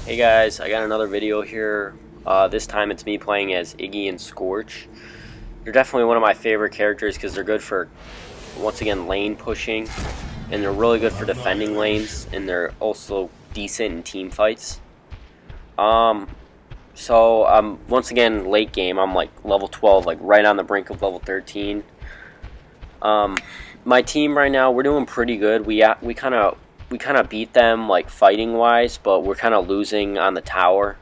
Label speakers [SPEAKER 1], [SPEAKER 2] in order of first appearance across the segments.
[SPEAKER 1] Hey guys, I got another video here. This time it's me playing as Iggy and Scorch. They're definitely one of my favorite characters because they're good for, once again, lane pushing, and they're really good for defending lanes, and they're also decent in team fights. Once again, late game, I'm like level 12, like right on the brink of level 13. My team right now, we're doing pretty good. We kind of beat them like fighting wise, but we're kind of losing on the tower.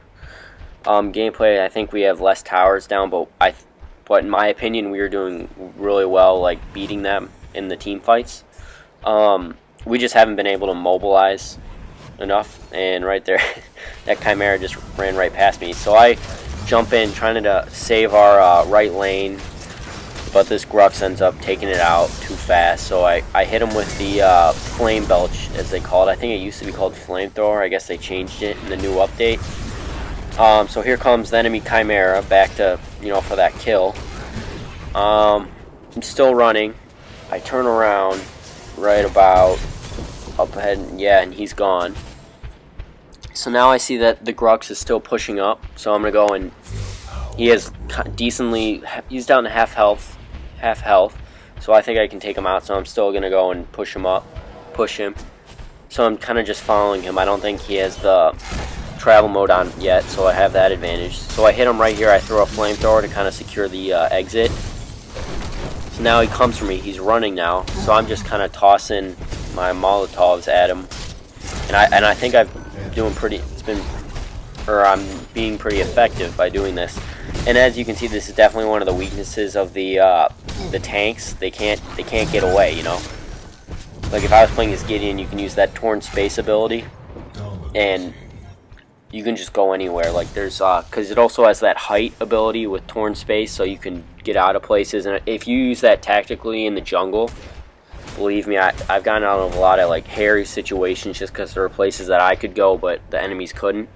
[SPEAKER 1] Gameplay, I think we have less towers down, but in my opinion, we are doing really well, like beating them in the team fights. We just haven't been able to mobilize enough, and right there, that Chimera just ran right past me. So I jump in trying to save our right lane, but this Grux ends up taking it out too fast, so I hit him with the Flame Belch, as they call it. I think it used to be called Flamethrower. I guess they changed it in the new update. So here comes the enemy Chimera back to, for that kill. I'm still running. I turn around right about up ahead, and he's gone. So now I see that the Grux is still pushing up, so I'm going to go and he is he's down to half health, so I think I can take him out, so I'm still going to go and push him. So I'm kind of just following him. I don't think he has the travel mode on yet, so I have that advantage. So I hit him right here. I throw a flamethrower to kind of secure the exit. So now he comes for me. He's running now, so I'm just kind of tossing my Molotovs at him, and I think I'm being pretty effective by doing this. And as you can see, this is definitely one of the weaknesses of the tanks. They can't get away, Like if I was playing as Gideon, you can use that torn space ability, and you can just go anywhere. Like there's because it also has that height ability with torn space, so you can get out of places. And if you use that tactically in the jungle, believe me, I've gotten out of a lot of like hairy situations just because there were places that I could go, but the enemies couldn't.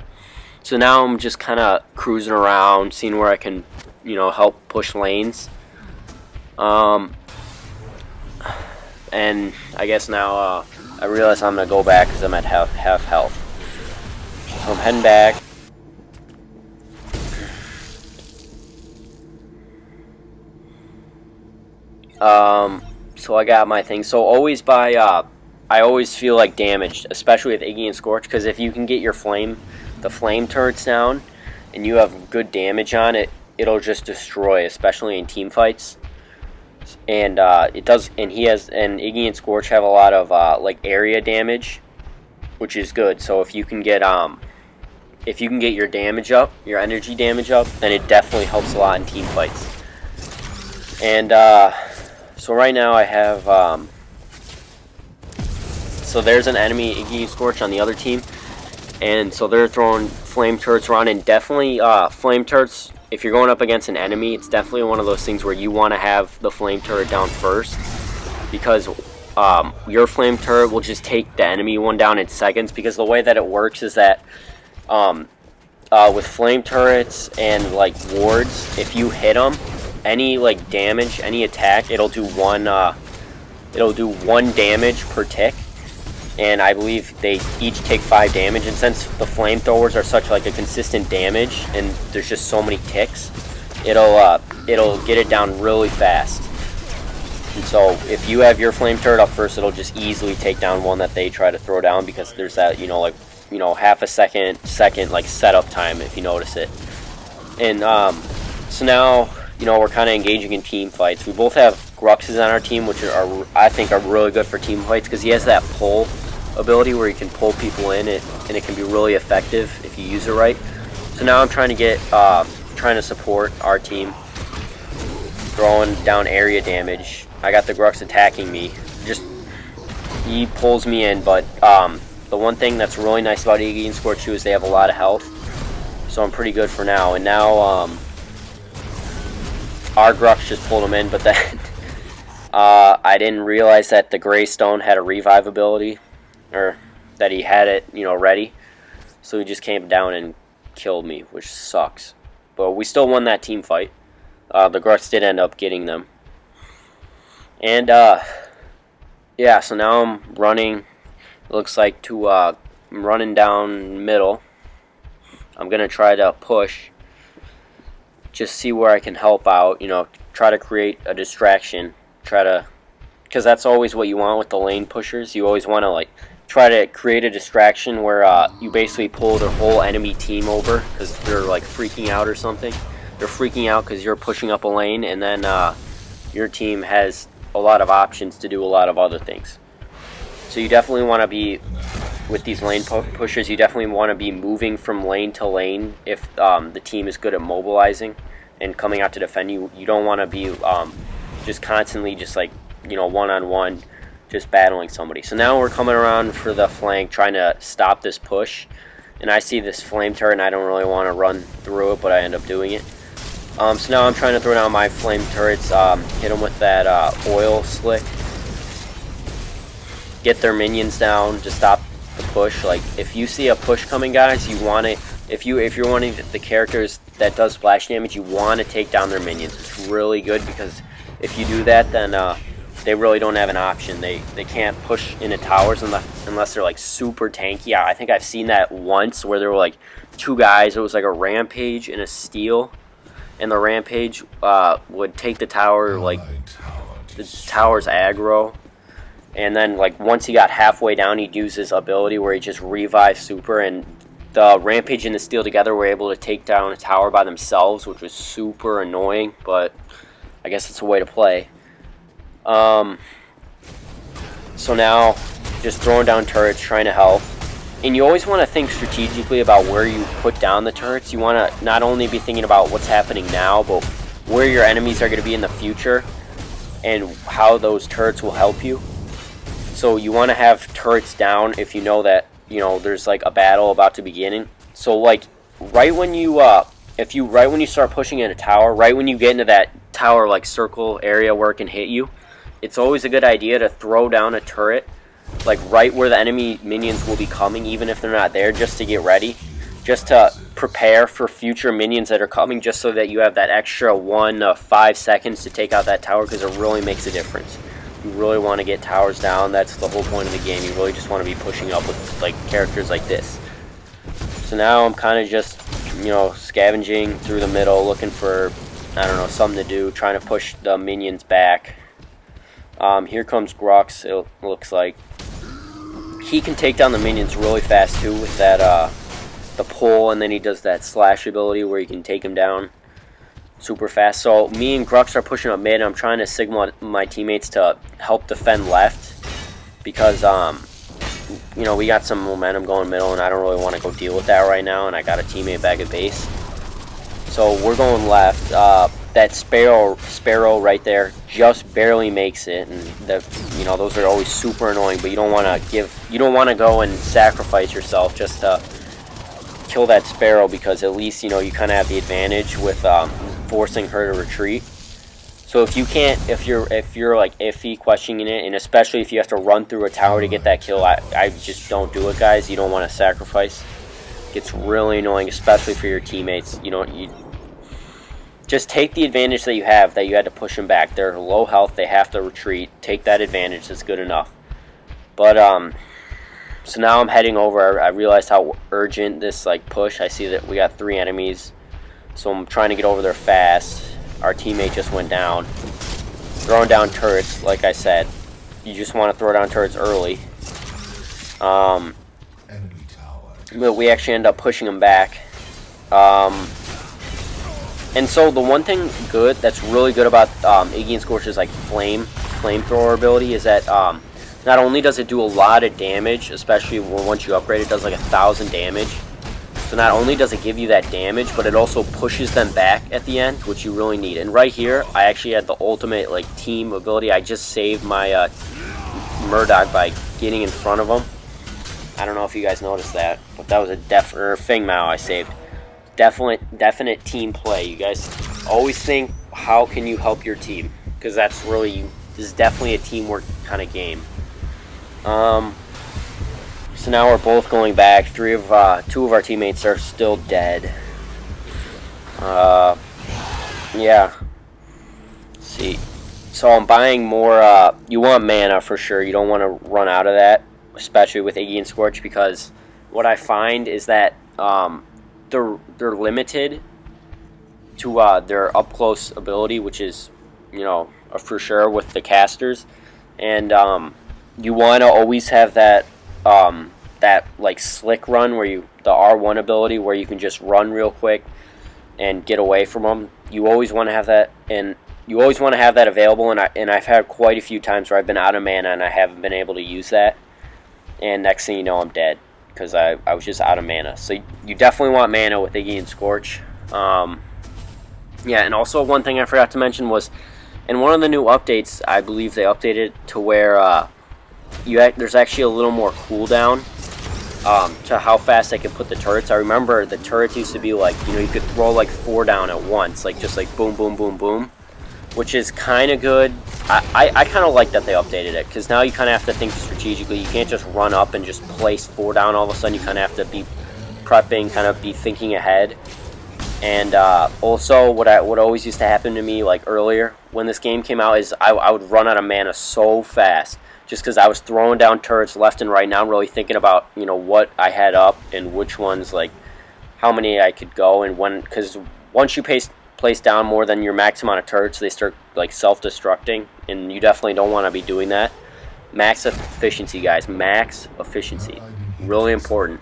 [SPEAKER 1] So now I'm just kind of cruising around, seeing where I can, help push lanes. And I guess now I realize I'm going to go back because I'm at half health. So I'm heading back. So I got my thing. So always I always feel like damaged, especially with Iggy and Scorch, because if you can get the flame turrets down, and you have good damage on it, it'll just destroy, especially in team fights. And it does. And Iggy and Scorch have a lot of like area damage, which is good. So if you can get your damage up, your energy damage up, then it definitely helps a lot in team fights. And so right now I have so there's an enemy Iggy and Scorch on the other team. And so they're throwing flame turrets around, and definitely flame turrets, if you're going up against an enemy, it's definitely one of those things where you want to have the flame turret down first, because your flame turret will just take the enemy one down in seconds, because the way that it works is that with flame turrets and like wards, if you hit them, any like damage, any attack, it'll do one damage per tick. And I believe they each take 5 damage, and since the flamethrowers are such like a consistent damage and there's just so many ticks, it'll get it down really fast. And so if you have your flame turret up first, it'll just easily take down one that they try to throw down, because there's that half a second like setup time, if you notice it. And so now we're kind of engaging in team fights. We both have Gruxes on our team, which I think are really good for team fights, because he has that pull ability where you can pull people in, and it can be really effective if you use it right. So now I'm trying to support our team, throwing down area damage. I got the Grux attacking me. He pulls me in, but the one thing that's really nice about Iggy and Scorch is they have a lot of health, so I'm pretty good for now. And now our Grux just pulled him in, but then I didn't realize that the Greystone had a revive ability, or that he had it, ready. So he just came down and killed me, which sucks. But we still won that team fight. The Grux did end up getting them. And yeah, so now I'm running. It looks like I'm running down middle. I'm going to try to push, just see where I can help out, you know, try to create a distraction, because that's always what you want with the lane pushers. You always want to, like, try to create a distraction where you basically pull their whole enemy team over because they're, like, freaking out or something. They're freaking out because you're pushing up a lane, and then your team has a lot of options to do a lot of other things. So you definitely want to be, with these lane pushers, you definitely want to be moving from lane to lane if the team is good at mobilizing and coming out to defend you. You don't want to be just constantly just, like, you know, one-on-one just battling somebody. So now we're coming around for the flank trying to stop this push, and I see this flame turret and I don't really want to run through it, but I end up doing it. So now I'm trying to throw down my flame turrets, hit them with that oil slick, get their minions down to stop the push. Like, if you see a push coming, guys, you want to, if you're one of the characters that does splash damage, you want to take down their minions. It's really good because if you do that, then they really don't have an option. They can't push into towers unless they're, like, super tanky. Yeah, I think I've seen that once where there were, like, two guys. It was like a rampage and a steel, and the rampage would take the tower, like, the tower's aggro, and then, like, once he got halfway down, he'd use his ability where he just revives super, and the rampage and the steel together were able to take down a tower by themselves, which was super annoying, but I guess it's a way to play. So now, just throwing down turrets, trying to help. And you always want to think strategically about where you put down the turrets. You want to not only be thinking about what's happening now, but where your enemies are going to be in the future and how those turrets will help you. So you want to have turrets down if you know that, you know, there's, like, a battle about to begin. So, like, right when you start pushing in a tower, right when you get into that tower, like, circle area where it can hit you, it's always a good idea to throw down a turret, like, right where the enemy minions will be coming, even if they're not there, just to get ready, just to prepare for future minions that are coming, just so that you have that extra 1 to 5 seconds to take out that tower, because it really makes a difference. You really want to get towers down. That's the whole point of the game. You really just want to be pushing up with, like, characters like this. So now I'm kind of just, you know, scavenging through the middle, looking for, I don't know, something to do, trying to push the minions back. Here comes Grux, it looks like. He can take down the minions really fast too with that the pull, and then he does that slash ability where he can take them down super fast. So me and Grux are pushing up mid, and I'm trying to signal my teammates to help defend left because you know, we got some momentum going middle, and I don't really want to go deal with that right now, and I got a teammate back at base. So we're going left. That sparrow right there just barely makes it, and you know, those are always super annoying. But you don't want to go and sacrifice yourself just to kill that sparrow, because at least, you know, you kind of have the advantage with forcing her to retreat. So if you're like iffy questioning it, and especially if you have to run through a tower to get that kill, I just don't do it, guys. You don't want to sacrifice. It gets really annoying, especially for your teammates. You just take the advantage that you have, that you had to push them back. They're low health, they have to retreat. Take that advantage, that's good enough. But so now I'm heading over. I realized how urgent this, like, push. I see that we got 3 enemies, so I'm trying to get over there fast. Our teammate just went down. Throwing down turrets, like I said. You just want to throw down turrets early. But we actually end up pushing them back. And so the one thing good that's really good about Iggy and Scorch's, like, flamethrower ability is that not only does it do a lot of damage, especially once you upgrade, it does like 1,000 damage. So not only does it give you that damage, but it also pushes them back at the end, which you really need. And right here, I actually had the ultimate, like, team ability. I just saved my Murdoch by getting in front of him. I don't know if you guys noticed that, but that was a Feng Mao I saved. Definite team play. You guys always think, how can you help your team? Because that's really, this is definitely a teamwork kind of game. So now we're both going back. 2 of our teammates are still dead. Yeah. Let's see. So I'm buying more. You want mana for sure. You don't want to run out of that, especially with Iggy and Scorch, because what I find is that they're limited to their up close ability, which is, you know, for sure with the casters, and you want to always have that that like slick run where the R1 ability where you can just run real quick and get away from them. You always want to have that, and you always want to have that available. And I've had quite a few times where I've been out of mana and I haven't been able to use that, and next thing you know, I'm dead because I was just out of mana. So you definitely want mana with Iggy and Scorch. Yeah, and also one thing I forgot to mention was, in one of the new updates, I believe they updated to where there's actually a little more cooldown to how fast I can put the turrets. I remember the turrets used to be like, you know, you could throw like 4 down at once, like just like boom, boom, boom, boom, which is kind of good. I kind of like that they updated it, because now you kind of have to think strategically. You can't just run up and just place 4 down all of a sudden. You kind of have to be prepping, kind of be thinking ahead. And also, what always used to happen to me, like earlier when this game came out, is I would run out of mana so fast, just because I was throwing down turrets left and right. Now I'm really thinking about, you know, what I had up and which ones, like how many I could go, and when, because once you place down more than your max amount of turrets, they start like self-destructing, and you definitely don't want to be doing that. Max efficiency, guys. Max efficiency, really important.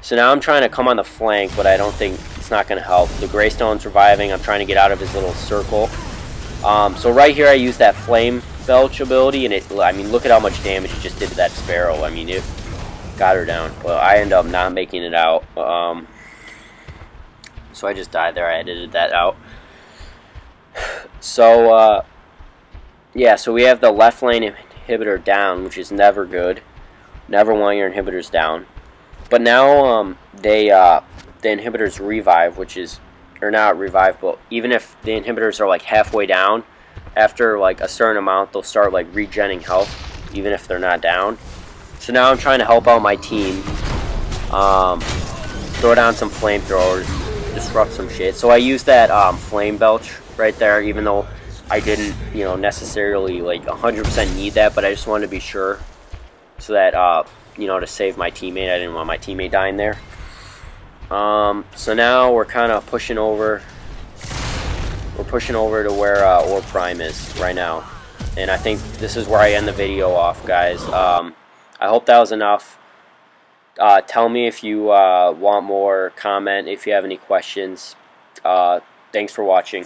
[SPEAKER 1] So now I'm trying to come on the flank, but I don't think it's not going to help. The Greystone's reviving. I'm trying to get out of his little circle. So right here I use that Flame Belch ability, and I mean, look at how much damage it just did to that Sparrow. I mean, it got her down. But I end up not making it out. So I just died there. I edited that out. So, yeah, so we have the left lane inhibitor down, which is never good. Never want your inhibitors down. But now the inhibitors revive, which is, or not revive, but even if the inhibitors are like halfway down, after like a certain amount, they'll start like regenning health, even if they're not down. So now I'm trying to help out my team, throw down some flamethrowers, disrupt some shit. So I used that flame belch right there, even though I didn't, you know, necessarily like 100% need that, but I just wanted to be sure, so that you know, to save my teammate. I didn't want my teammate dying there. So now we're kind of pushing over. We're pushing over to where Ore Prime is right now, and I think this is where I end the video off, guys. I hope that was enough. Tell me if you want more. Comment if you have any questions. Thanks for watching.